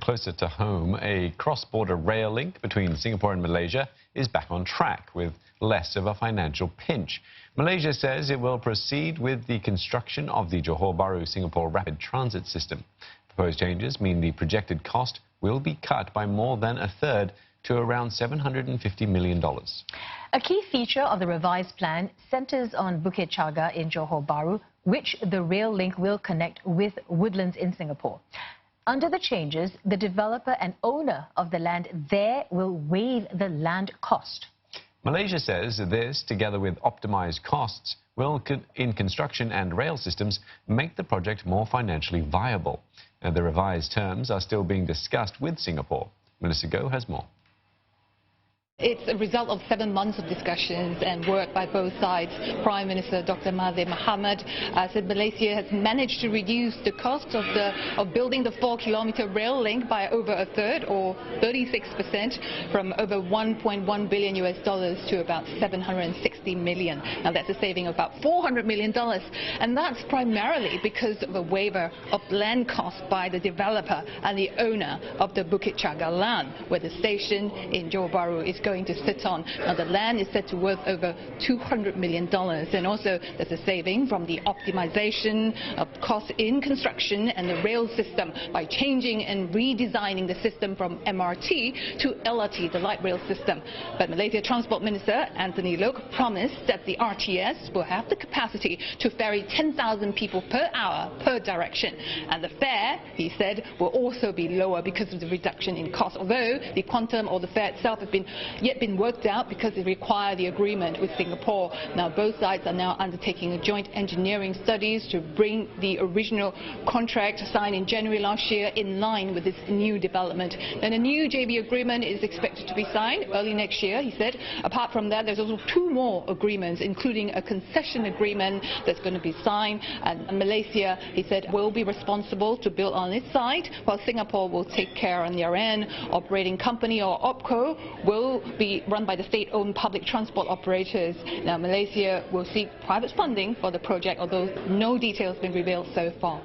Closer to home, a cross-border rail link between Singapore and Malaysia is back on track with less of a financial pinch. Malaysia says it will proceed with the construction of the Johor Bahru-Singapore Rapid transit system. Proposed changes mean the projected cost will be cut by more than a third to around $750 million. A key feature of the revised plan centres on Bukit Chagar in Johor Bahru, which the rail link will connect with Woodlands in Singapore. Under the changes, the developer and owner of the land there will waive the land cost. Malaysia says this, together with optimised costs, will, in construction and rail systems, make the project more financially viable. And the revised terms are still being discussed with Singapore. Minister Goh has more. It's a result of 7 months of discussions and work by both sides. Prime Minister Dr. Mahathir Mohamad said Malaysia has managed to reduce the cost of building the 4-kilometre rail link by over a third, or 36%, from over $1.1 billion to about $760 million. Now that's a saving of about $400 million, and that's primarily because of a waiver of land costs by the developer and the owner of the Bukit Chagar land, where the station in Johor Bahru is going to sit on. Now the land is said to worth over $200 million, and also there's a saving from the optimization of costs in construction and the rail system by changing and redesigning the system from MRT to LRT, the light rail system. But Malaysia Transport Minister Anthony Loke promised that the RTS will have the capacity to ferry 10,000 people per hour per direction, and the fare, he said, will also be lower because of the reduction in cost, although the quantum or the fare itself has yet been worked out because it requires the agreement with Singapore. Now both sides are now undertaking a joint engineering studies to bring the original contract signed in January last year in line with this new development. And a new JB agreement is expected to be signed early next year, he said. Apart from that, there's also 2 more agreements, including a concession agreement that's going to be signed, and Malaysia, he said, will be responsible to build on its side, while Singapore will take care on their end. Operating company, or OPCO, will be run by the state-owned public transport operators. Now Malaysia will seek private funding for the project, although no details have been revealed so far.